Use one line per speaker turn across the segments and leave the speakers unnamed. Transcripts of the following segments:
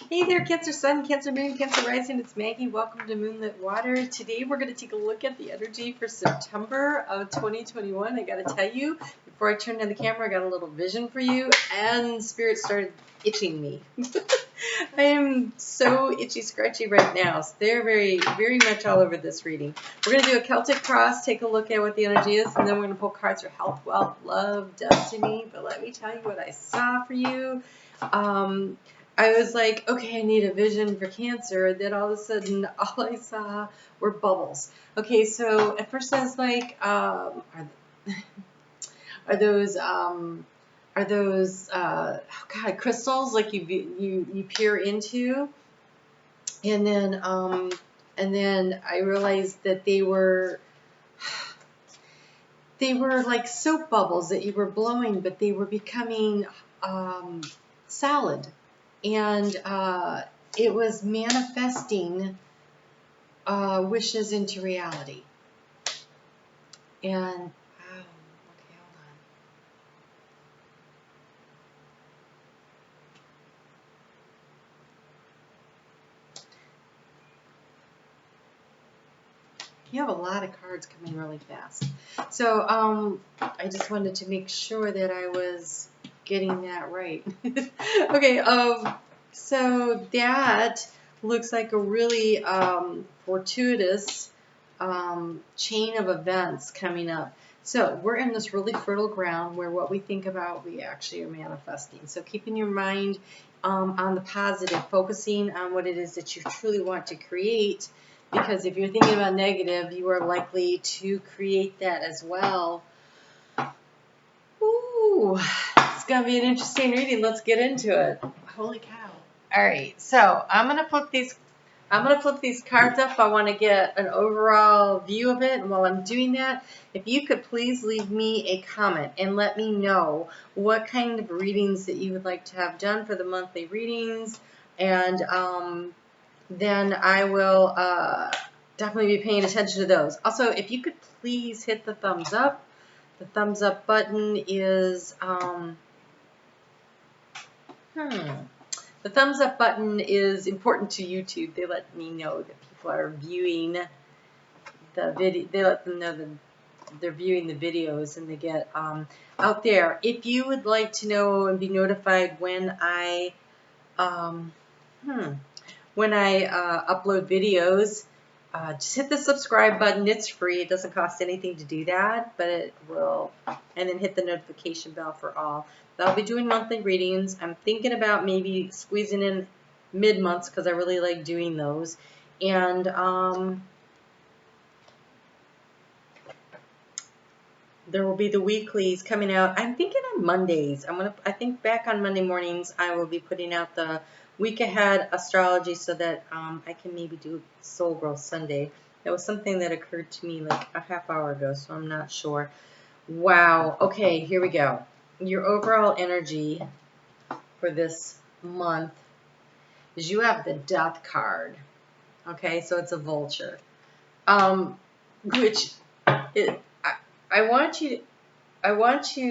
Hey there, Cancer Sun, Cancer Moon, Cancer Rising. It's Maggie. Welcome to Moonlit Water. Today we're going to take a look at the energy for September of 2021. I got to tell you, before I turned on the camera, I got a little vision for you, and Spirit started itching me. I am so itchy scratchy right now. So they're very, very much all over this reading. We're going to do a Celtic Cross, take a look at what the energy is, and then we're going to pull cards for health, wealth, love, destiny. But let me tell you what I saw for you. I was like, okay, I need a vision for Cancer. Then all of a sudden, all I saw were bubbles. Okay, so at first I was like, are those oh God, crystals like you peer into? And then I realized that they were like soap bubbles that you were blowing, but they were becoming solid. And it was manifesting wishes into reality. And, wow, okay, hold on. You have a lot of cards coming really fast. So I just wanted to make sure that I was getting that right. Okay, so that looks like a really fortuitous chain of events coming up. So we're in this really fertile ground where what we think about, we actually are manifesting. So keeping your mind on the positive, focusing on what it is that you truly want to create, because if you're thinking about negative, you are likely to create that as well. Ooh, it's going to be an interesting reading. Let's get into it. Holy cow. All right, so I'm going to flip these cards up. I want to get an overall view of it. And while I'm doing that, if you could please leave me a comment and let me know what kind of readings that you would like to have done for the monthly readings. And then I will definitely be paying attention to those. Also, if you could please hit the thumbs up. The thumbs up button is the thumbs up button is important to YouTube. They let me know that people are viewing the video. They let them know that they're viewing the videos, and they get out there. If you would like to know and be notified when I upload videos, just hit the subscribe button. It's free. It doesn't cost anything to do that, but it will. And then hit the notification bell for all. I'll be doing monthly readings. I'm thinking about maybe squeezing in mid-months because I really like doing those. And there will be the weeklies coming out. I'm thinking on Mondays. I think back on Monday mornings I will be putting out the week ahead astrology so that I can maybe do Soul Growth Sunday. That was something that occurred to me like a half hour ago, so I'm not sure. Wow. Okay, here we go. Your overall energy for this month is you have the Death card. Okay, so it's a vulture. Which I want you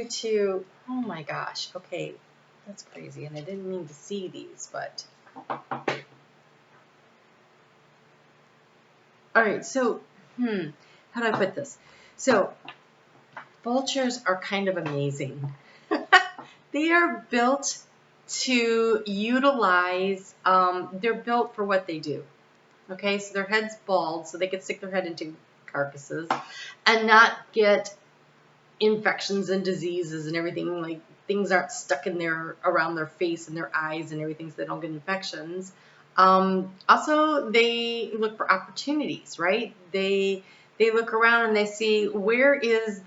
to, oh my gosh, okay, that's crazy, and I didn't mean to see these, but. All right, so, how do I put this? So, vultures are kind of amazing. They are built to utilize, they're built for what they do. Okay, so their head's bald, so they can stick their head into carcasses and not get infections and diseases and everything. Like, things aren't stuck in around their face and their eyes and everything, so they don't get infections. Also, they look for opportunities, right? They look around and they see where is.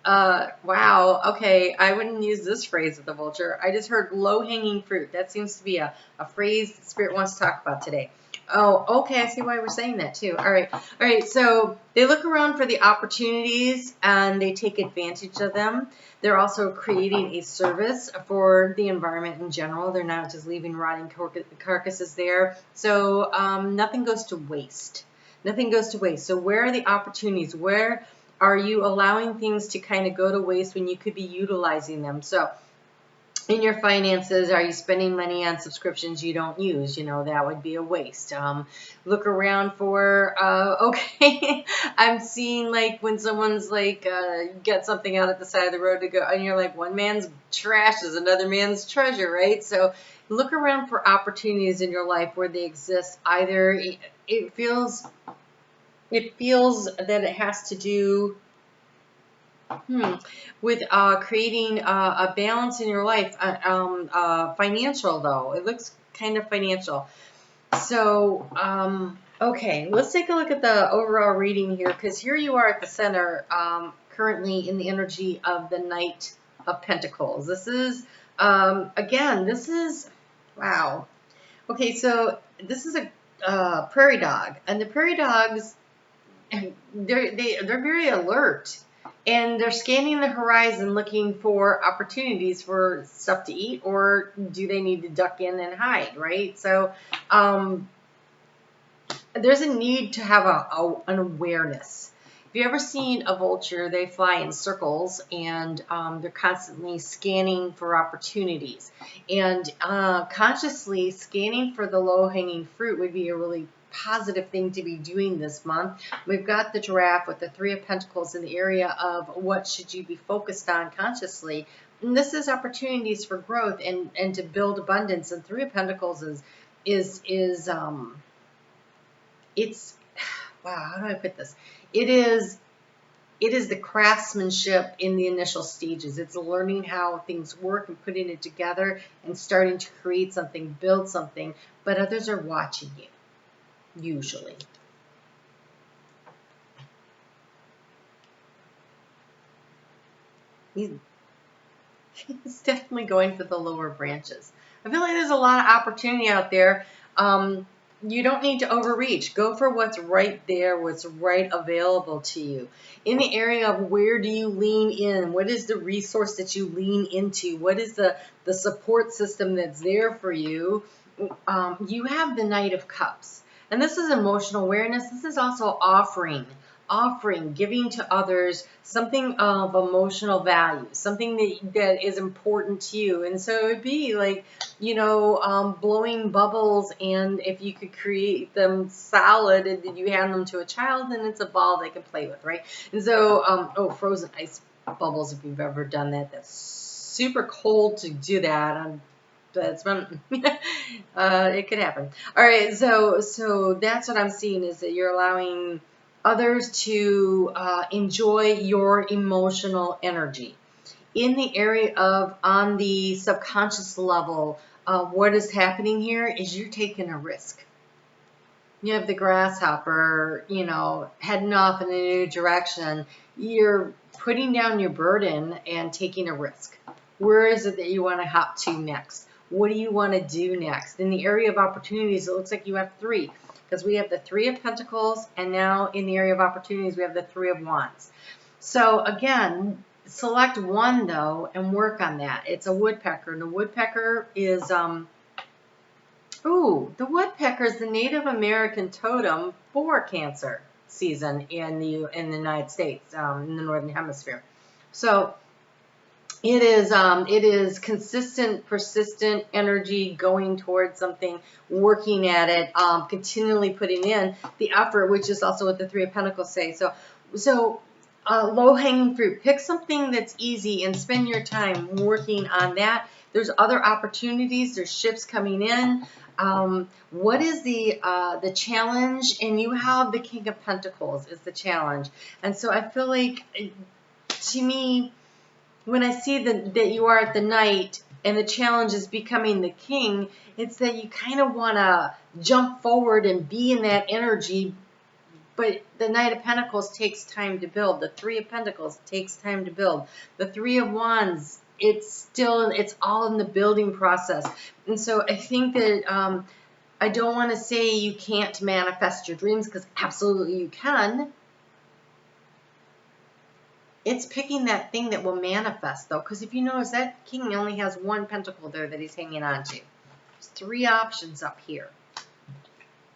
Wow. Okay, I wouldn't use this phrase with the vulture. I just heard low-hanging fruit. That seems to be a phrase that Spirit wants to talk about today. Oh, okay, I see why we're saying that too. All right, so they look around for the opportunities and they take advantage of them. They're also creating a service for the environment in general. They're not just leaving rotting carcasses there. So nothing goes to waste. Nothing goes to waste. So where are the opportunities? Where are you allowing things to kind of go to waste when you could be utilizing them? So in your finances, are you spending money on subscriptions you don't use? You know, that would be a waste. Look around for, okay, I'm seeing like when someone's like, get something out at the side of the road to go, and you're like, one man's trash is another man's treasure, right? So look around for opportunities in your life where they exist. Either it feels that it has to do with creating a balance in your life. Financial though, it looks kind of financial. So, okay, let's take a look at the overall reading here, because here you are at the center, currently in the energy of the Knight of Pentacles. This is, again, this is, wow. Okay, so this is a prairie dog, and the prairie dogs, they're very alert, and they're scanning the horizon looking for opportunities for stuff to eat, or do they need to duck in and hide, right? So there's a need to have an awareness. Have you ever seen a vulture? They fly in circles, and they're constantly scanning for opportunities. And consciously scanning for the low-hanging fruit would be a really positive thing to be doing this month. We've got the giraffe with the Three of Pentacles in the area of what should you be focused on consciously. And this is opportunities for growth and to build abundance. And Three of Pentacles is it's, wow, how do I put this? It is the craftsmanship in the initial stages. It's learning how things work and putting it together and starting to create something, build something, but others are watching you, usually. He's definitely going for the lower branches. I feel like there's a lot of opportunity out there. You don't need to overreach. Go for what's right there, what's right available to you. In the area of where do you lean in? What is the resource that you lean into? What is the support system that's there for you? You have the Knight of Cups. And this is emotional awareness. This is also offering, giving to others something of emotional value, something that is important to you. And so it would be like, you know, blowing bubbles, and if you could create them solid and then you hand them to a child, then it's a ball they can play with, right? And so, frozen ice bubbles, if you've ever done that, that's super cold to do that. That's fun. It could happen. All right, so that's what I'm seeing, is that you're allowing others to enjoy your emotional energy. In the area of, on the subconscious level, what is happening here is you're taking a risk. You have the grasshopper, you know, heading off in a new direction. You're putting down your burden and taking a risk. Where is it that you want to hop to next? What do you want to do next? In the area of opportunities, it looks like you have three, because we have the Three of Pentacles, and now in the area of opportunities, we have the Three of Wands. So again, select one though and work on that. It's a woodpecker, and the woodpecker is the woodpecker is the Native American totem for Cancer season in the United States, in the Northern Hemisphere. So it is consistent, persistent energy going towards something, working at it, continually putting in the effort, which is also what the Three of Pentacles say. So low-hanging fruit. Pick something that's easy and spend your time working on that. There's other opportunities. There's ships coming in. What is the challenge? And you have the King of Pentacles is the challenge. And so I feel like, to me, when I see that you are at the Knight and the challenge is becoming the King, it's that you kind of want to jump forward and be in that energy. But the Knight of Pentacles takes time to build. The Three of Pentacles takes time to build. The Three of Wands, it's all in the building process. And so I think that I don't want to say you can't manifest your dreams, because absolutely you can. It's picking that thing that will manifest, though, because if you notice, that king only has one pentacle there that he's hanging on to. There's three options up here.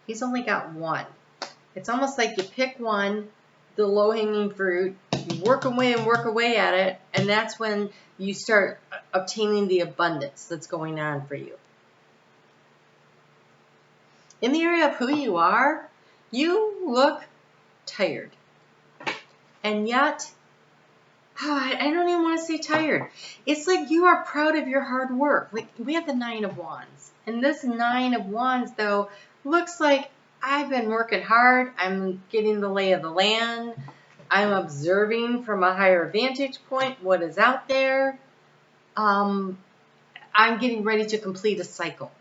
He's only got one. It's almost like you pick one, the low-hanging fruit, you work away at it, and that's when you start obtaining the abundance that's going on for you. In the area of who you are, you look tired. And yet, I don't even want to say tired. It's like you are proud of your hard work. Like, we have the 9 of Wands. And this 9 of Wands, though, looks like I've been working hard. I'm getting the lay of the land. I'm observing from a higher vantage point what is out there. I'm getting ready to complete a cycle.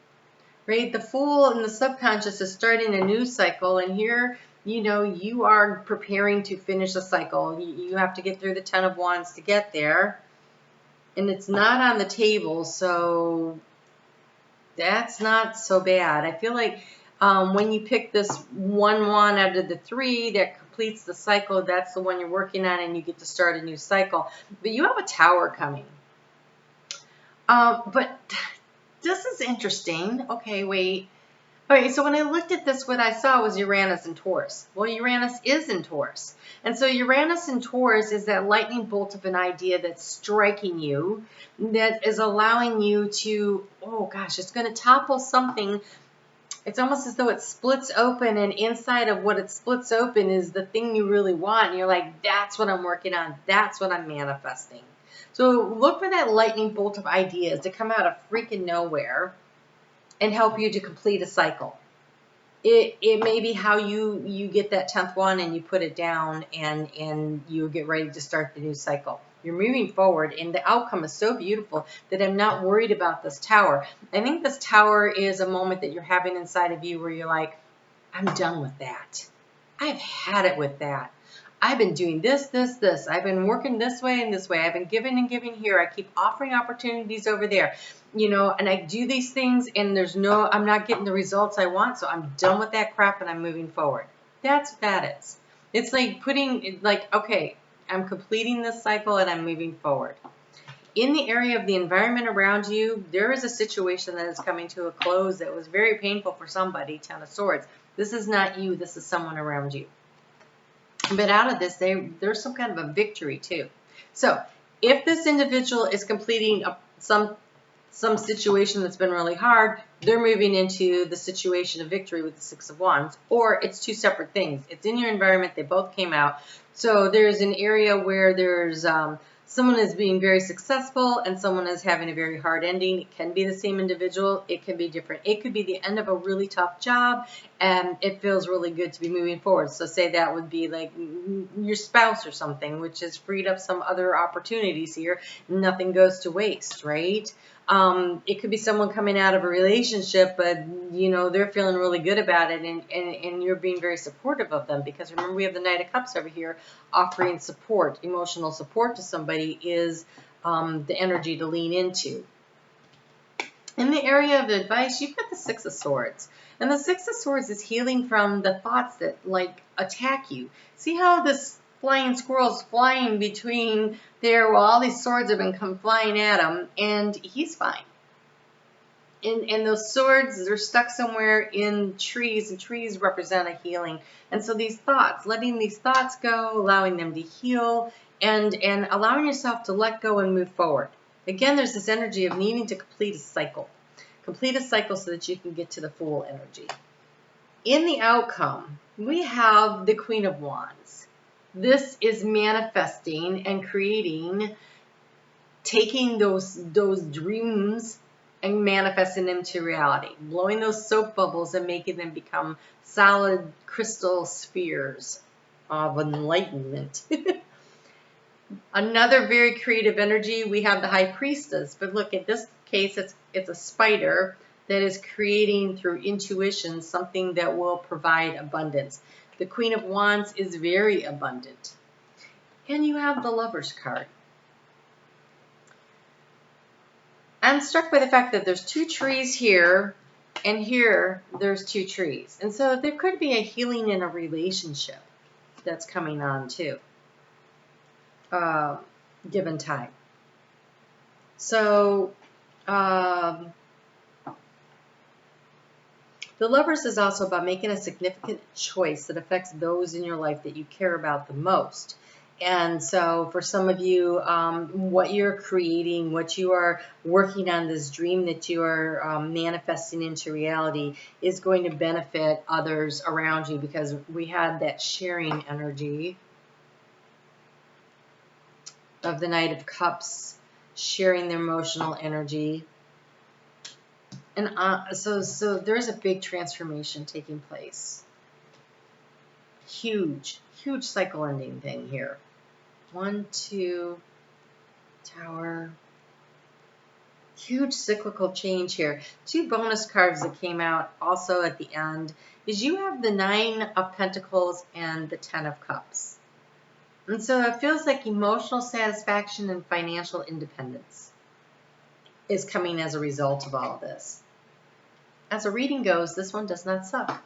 Right? The Fool in the subconscious is starting a new cycle, and here, you are preparing to finish a cycle. You have to get through the 10 of Wands to get there, and it's not on the table, so that's not so bad. I feel like when you pick this one wand out of the 3 that completes the cycle, that's the one you're working on, and you get to start a new cycle. But you have a Tower coming. But this is interesting. Okay, wait. All right, so when I looked at this, what I saw was Uranus and Taurus. Well, Uranus is in Taurus. And so Uranus and Taurus is that lightning bolt of an idea that's striking you, that is allowing you to, oh gosh, it's going to topple something. It's almost as though it splits open, and inside of what it splits open is the thing you really want. And you're like, that's what I'm working on. That's what I'm manifesting. So look for that lightning bolt of ideas to come out of freaking nowhere and help you to complete a cycle. It may be how you get that 10th one and you put it down, and you get ready to start the new cycle. You're moving forward, and the outcome is so beautiful that I'm not worried about this Tower. I think this Tower is a moment that you're having inside of you where you're like, I'm done with that. I've had it with that. I've been doing this. I've been working this way and this way. I've been giving and giving here. I keep offering opportunities over there, and I do these things, and I'm not getting the results I want, so I'm done with that crap and I'm moving forward. That's what that is. It's like okay, I'm completing this cycle and I'm moving forward. In the area of the environment around you, there is a situation that is coming to a close that was very painful for somebody, 10 of Swords. This is not you. This is someone around you. But out of this, there's some kind of a victory too. So if this individual is completing some situation that's been really hard, they're moving into the situation of victory with the 6 of Wands, or it's 2 separate things. It's in your environment. They both came out. So there's an area where there's someone is being very successful and someone is having a very hard ending. It can be the same individual. It can be different. It could be the end of a really tough job, and it feels really good to be moving forward. So say that would be like your spouse or something, which has freed up some other opportunities here. Nothing goes to waste, right? It could be someone coming out of a relationship, but they're feeling really good about it, and you're being very supportive of them, because remember, we have the Knight of Cups over here. Offering support, emotional support to somebody is the energy to lean into. In the area of advice, you've got the 6 of Swords. And the 6 of Swords is healing from the thoughts that attack you. See how this flying squirrel's flying between there while all these swords have been come flying at him, and he's fine. And those swords, they're stuck somewhere in trees, and trees represent a healing. And so these thoughts, letting these thoughts go, allowing them to heal, and allowing yourself to let go and move forward. Again, there's this energy of needing to complete a cycle. Complete a cycle so that you can get to the Fool energy. In the outcome, we have the Queen of Wands. This is manifesting and creating, taking those dreams and manifesting them to reality, blowing those soap bubbles and making them become solid crystal spheres of enlightenment. Another very creative energy, we have the High Priestess, but look, in this case, it's a spider that is creating through intuition something that will provide abundance. The Queen of Wands is very abundant. And you have the Lover's card. I'm struck by the fact that there's 2 trees here, and here there's 2 trees. And so there could be a healing in a relationship that's coming on too, given time. So the Lovers is also about making a significant choice that affects those in your life that you care about the most. And so for some of you, what you're creating, what you are working on, this dream that you are manifesting into reality is going to benefit others around you, because we had that sharing energy of the Knight of Cups, sharing their emotional energy. And so there's a big transformation taking place. Huge cycle ending thing here. 1, 2, Tower. Huge cyclical change here. 2 bonus cards that came out also at the end is you have the 9 of Pentacles and the 10 of Cups. And so it feels like emotional satisfaction and financial independence is coming as a result of all of this. As a reading goes, this one does not suck.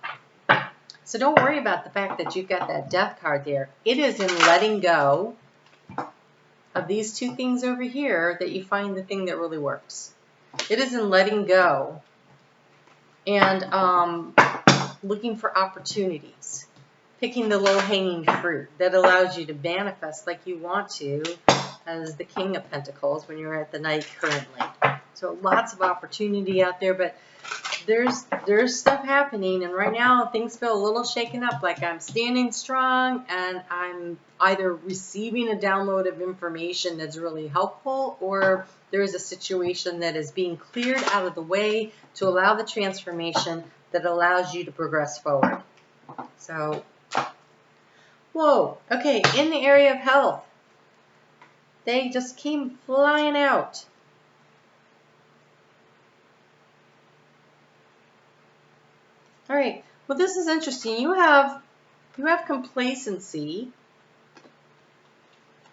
So don't worry about the fact that you've got that Death card there. It is in letting go of these 2 things over here that you find the thing that really works. It is in letting go and looking for opportunities, picking the low-hanging fruit that allows you to manifest like you want to as the King of Pentacles when you're at the Knight currently. So lots of opportunity out there, but there's stuff happening, and right now things feel a little shaken up, like I'm standing strong and I'm either receiving a download of information that's really helpful, or there's a situation that is being cleared out of the way to allow the transformation that allows you to progress forward. So, whoa, okay, in the area of health, they just came flying out. All right. Well, this is interesting. You have complacency,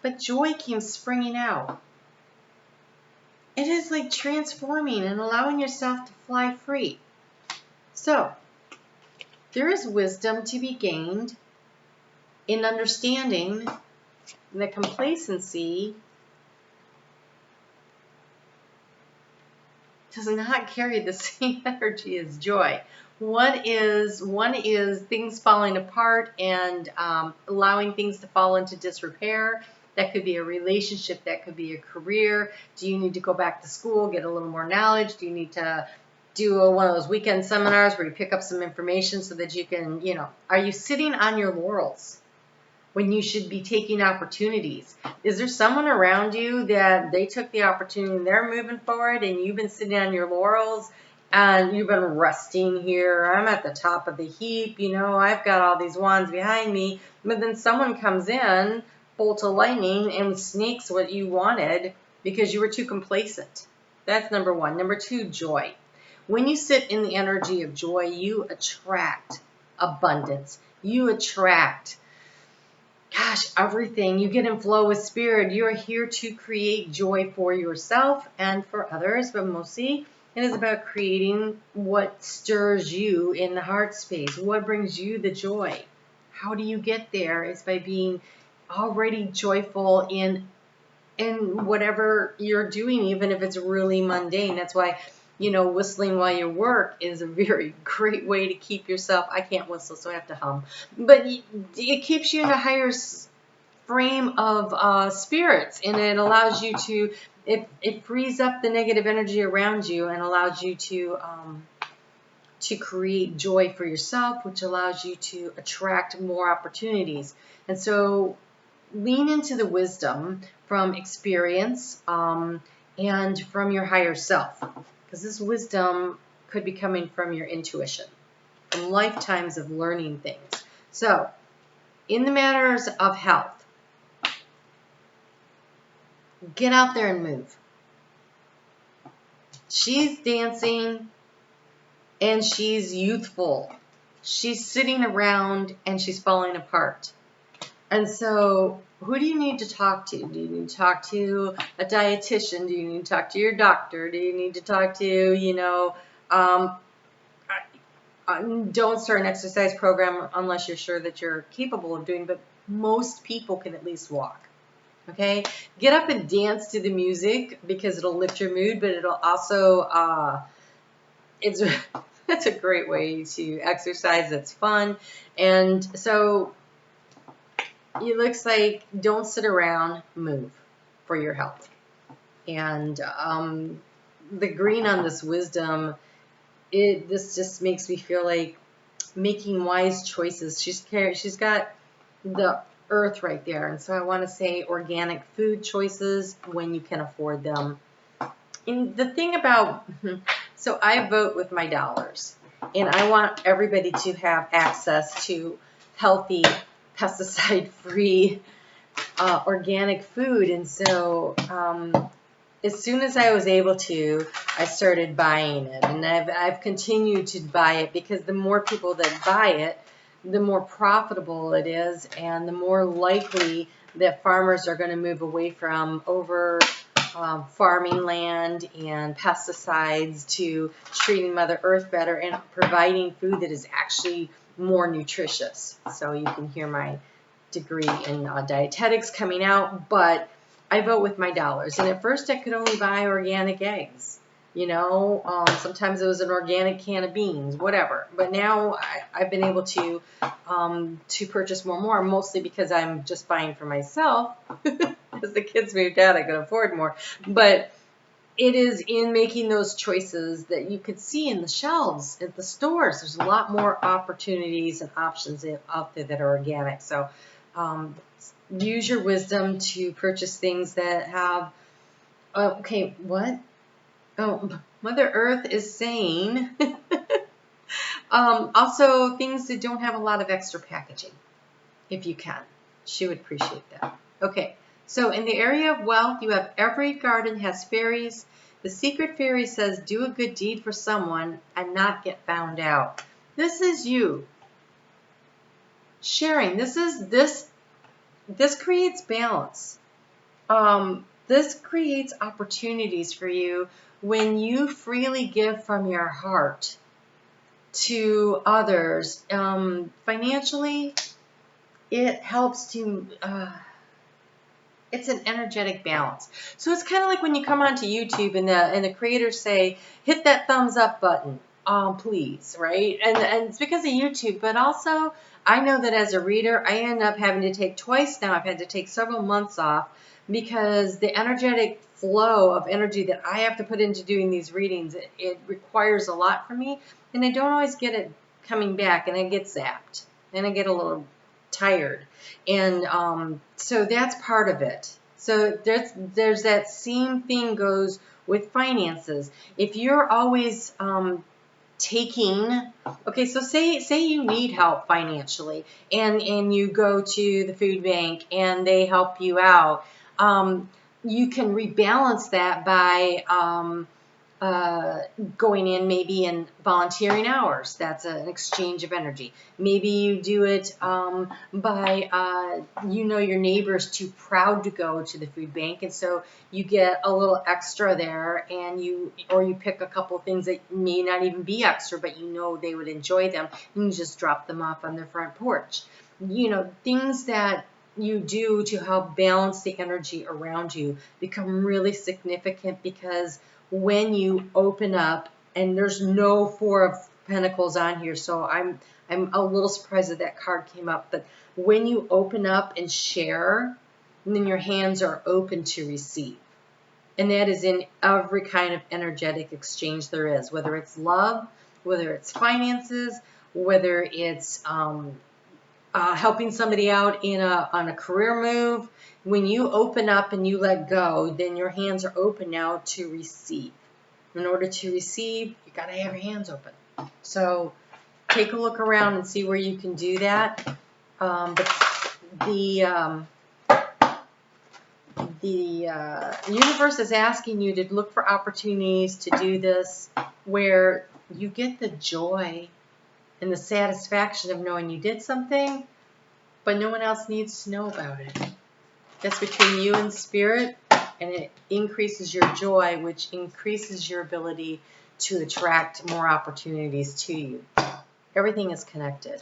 but joy came springing out. It is like transforming and allowing yourself to fly free. So, there is wisdom to be gained in understanding that complacency does not carry the same energy as joy. One is things falling apart and allowing things to fall into disrepair. That could be a relationship, that could be a career. Do you need to go back to school, get a little more knowledge? Do you need to do one of those weekend seminars where you pick up some information so that you can, are you sitting on your laurels when you should be taking opportunities? Is there someone around you that they took the opportunity and they're moving forward and you've been sitting on your laurels and you've been resting here? I'm at the top of the heap, I've got all these wands behind me, but then someone comes in, bolt of lightning, and snakes what you wanted because you were too complacent. That's number 1. Number 2, joy. When you sit in the energy of joy, you attract abundance. You attract everything. You get in flow with spirit. You're here to create joy for yourself and for others, but mostly it is about creating what stirs you in the heart space. What brings you the joy? How do you get there? It's by being already joyful in whatever you're doing, even if it's really mundane. That's why, whistling while you work is a very great way to keep yourself. I can't whistle, so I have to hum. But it keeps you in a higher frame of spirits, and it allows you to, it frees up the negative energy around you and allows you to create joy for yourself, which allows you to attract more opportunities. And so lean into the wisdom from experience and from your higher self, because this wisdom could be coming from your intuition, from lifetimes of learning things. So in the matters of health, get out there and move. She's dancing and she's youthful. She's sitting around and she's falling apart. And so who do you need to talk to? Do you need to talk to a dietitian? Do you need to talk to your doctor? Do you need to talk to, don't start an exercise program unless you're sure that you're capable of doing, but most people can at least walk. Okay? Get up and dance to the music because it'll lift your mood, but it'll also, it's a great way to exercise. It's fun. And so it looks like don't sit around, move for your health. And the green on this wisdom, this just makes me feel like making wise choices. She's got the earth right there, and so I want to say organic food choices when you can afford them. And the thing about, so I vote with my dollars, and I want everybody to have access to healthy, pesticide-free, organic food. And so as soon as I was able to, I started buying it, and I've continued to buy it because the more people that buy it, the more profitable it is, and the more likely that farmers are going to move away from farming land and pesticides to treating Mother Earth better and providing food that is actually more nutritious. So you can hear my degree in dietetics coming out, but I vote with my dollars. And at first I could only buy organic eggs. You know, sometimes it was an organic can of beans, whatever. But now I've been able to purchase more, mostly because I'm just buying for myself. As the kids moved out, I could afford more. But it is in making those choices that you could see in the shelves at the stores. There's a lot more opportunities and options out there that are organic. So use your wisdom to purchase things that have, okay, what? Oh, Mother Earth is saying also things that don't have a lot of extra packaging, if you can. She would appreciate that. Okay, so in the area of wealth, you have every garden has fairies. The secret fairy says do a good deed for someone and not get found out. This is you sharing. This creates balance. This creates opportunities for you when you freely give from your heart to others. Financially, it helps to, it's an energetic balance. So it's kind of like when you come onto YouTube and the creators say, hit that thumbs up button, please, right? And it's because of YouTube, but also I know that as a reader, I end up having to take twice now. I've had to take several months off because the energetic flow of energy that I have to put into doing these readings, it requires a lot from me, and I don't always get it coming back, and I get zapped, and I get a little tired, and so that's part of it. So there's that same thing goes with finances. If you're always taking, okay, so say you need help financially, and you go to the food bank and they help you out, you can rebalance that by going in maybe in volunteering hours. That's an exchange of energy. Maybe you do it by your neighbor's too proud to go to the food bank, and so you get a little extra there, and you pick a couple things that may not even be extra, but you know they would enjoy them, and you just drop them off on their front porch. Things that you do to help balance the energy around you become really significant, because when you open up, and there's no Four of Pentacles on here, so I'm a little surprised that card came up, but when you open up and share, then your hands are open to receive. And that is in every kind of energetic exchange there is, whether it's love, whether it's finances, whether it's helping somebody out on a career move. When you open up and you let go, then your hands are open now to receive. In order to receive, you got to have your hands open. So take a look around and see where you can do that. But the universe is asking you to look for opportunities to do this where you get the joy and the satisfaction of knowing you did something, but no one else needs to know about it. That's between you and Spirit, and it increases your joy, which increases your ability to attract more opportunities to you. Everything is connected.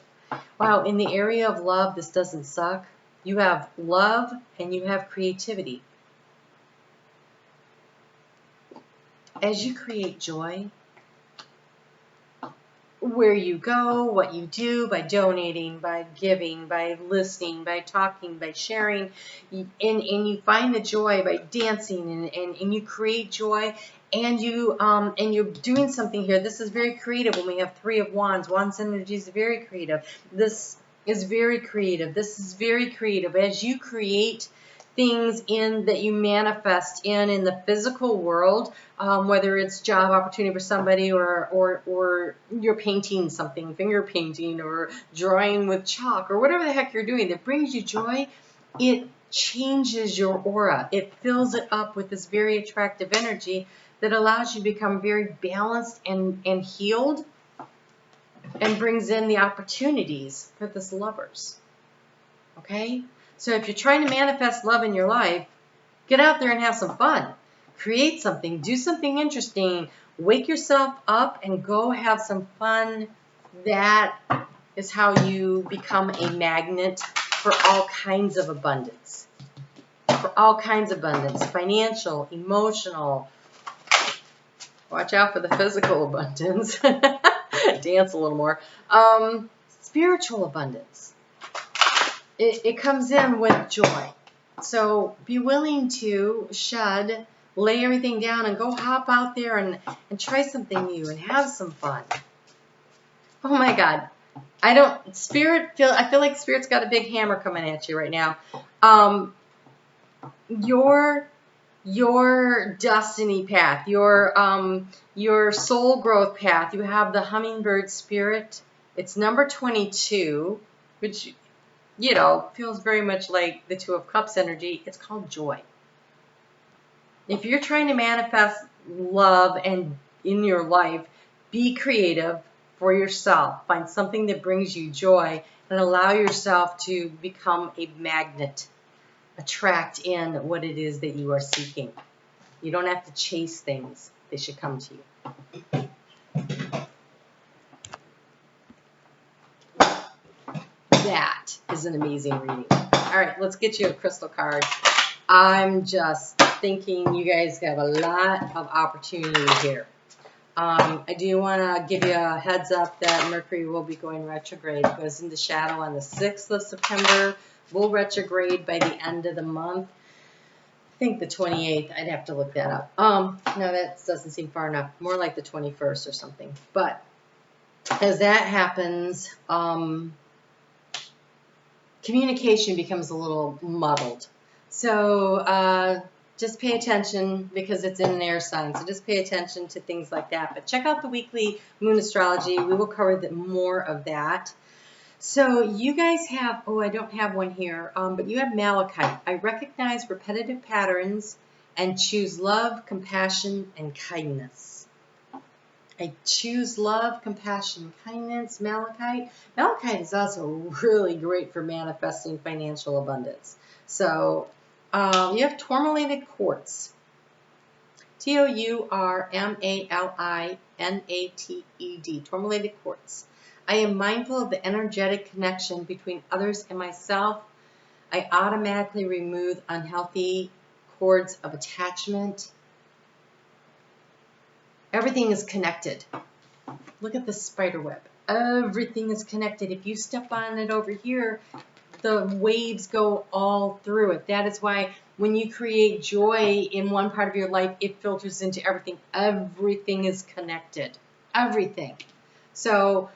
Wow, in the area of love, this doesn't suck. You have love and you have creativity. As you create joy, where you go, what you do, by donating, by giving, by listening, by talking, by sharing, and you find the joy by dancing, and you create joy, and you're doing something here. This is very creative. When we have Three of Wands, Wands energy is very creative. This is very creative. This is very creative. As you create things that you manifest in the physical world, whether it's job opportunity for somebody, or you're painting something, finger painting, or drawing with chalk, or whatever the heck you're doing that brings you joy, it changes your aura. It fills it up with this very attractive energy that allows you to become very balanced and healed, and brings in the opportunities for this lovers. Okay? So if you're trying to manifest love in your life, get out there and have some fun. Create something. Do something interesting. Wake yourself up and go have some fun. That is how you become a magnet for all kinds of abundance. For all kinds of abundance. Financial, emotional. Watch out for the physical abundance. Dance a little more. Spiritual abundance. It comes in with joy. So be willing to lay everything down and go hop out there and try something new and have some fun. Oh my God. I feel like Spirit's got a big hammer coming at you right now. Your destiny path, your soul growth path, you have the hummingbird spirit. It's number 22, which, feels very much like the Two of Cups energy. It's called joy. If you're trying to manifest love and in your life, be creative for yourself. Find something that brings you joy and allow yourself to become a magnet. Attract in what it is that you are seeking. You don't have to chase things. They should come to you. That is an amazing reading. All right, let's get you a crystal card. I'm just thinking you guys have a lot of opportunity here. I do want to give you a heads up that Mercury will be going retrograde. It goes into shadow on the 6th of September. Will retrograde by the end of the month. I think the 28th. I'd have to look that up. No, that doesn't seem far enough. More like the 21st or something. But as that happens, communication becomes a little muddled. So just pay attention because it's in an air sign. So just pay attention to things like that. But check out the weekly moon astrology. We will cover more of that. So you guys have, I don't have one here, but you have Malachite. I recognize repetitive patterns and choose love, compassion, and kindness. I choose love, compassion, kindness, Malachite. Malachite is also really great for manifesting financial abundance. So you have tourmalated quartz. Tourmalated, tourmalated quartz. I am mindful of the energetic connection between others and myself. I automatically remove unhealthy cords of attachment. Everything is connected. Look at the spider web. Everything is connected. If you step on it over here, the waves go all through it. That is why when you create joy in one part of your life, it filters into everything. Everything is connected. Everything. So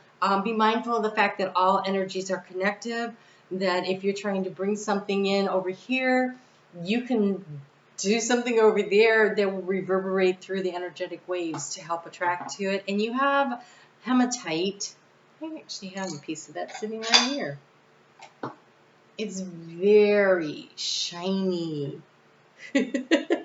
be mindful of the fact that all energies are connected, that if you're trying to bring something in over here, you can do something over there that will reverberate through the energetic waves to help attract to it. And you have hematite. I actually have a piece of that sitting right here. It's very shiny. It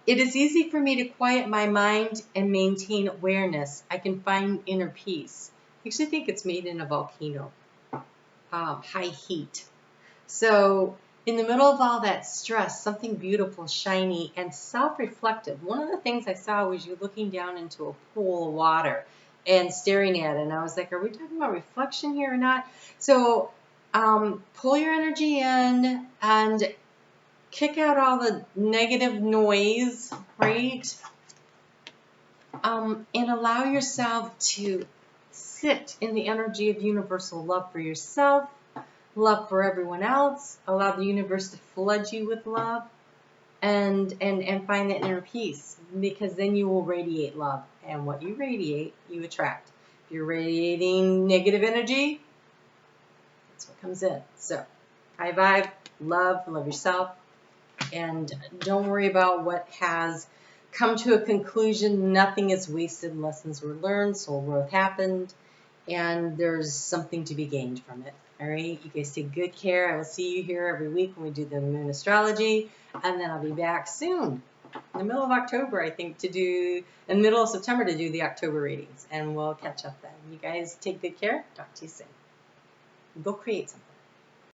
is easy for me to quiet my mind and maintain awareness. I can find inner peace. I actually think it's made in a volcano. High heat. So in the middle of all that stress, something beautiful, shiny, and self-reflective. One of the things I saw was you looking down into a pool of water and staring at it. And I was like, are we talking about reflection here or not? So pull your energy in and kick out all the negative noise, right? And allow yourself to sit in the energy of universal love for yourself, love for everyone else. Allow the universe to flood you with love, and find that inner peace, because then you will radiate love, and what you radiate, you attract. If you're radiating negative energy, that's what comes in. So, high vibe, love yourself, and don't worry about what has come to a conclusion. Nothing is wasted. Lessons were learned, soul growth happened, and there's something to be gained from it. All right, you guys take good care. I will see you here every week when we do the moon astrology, and then I'll be back soon, in the middle of October, I think, in the middle of September to do the October readings, and we'll catch up then. You guys take good care. Talk to you soon. Go create something.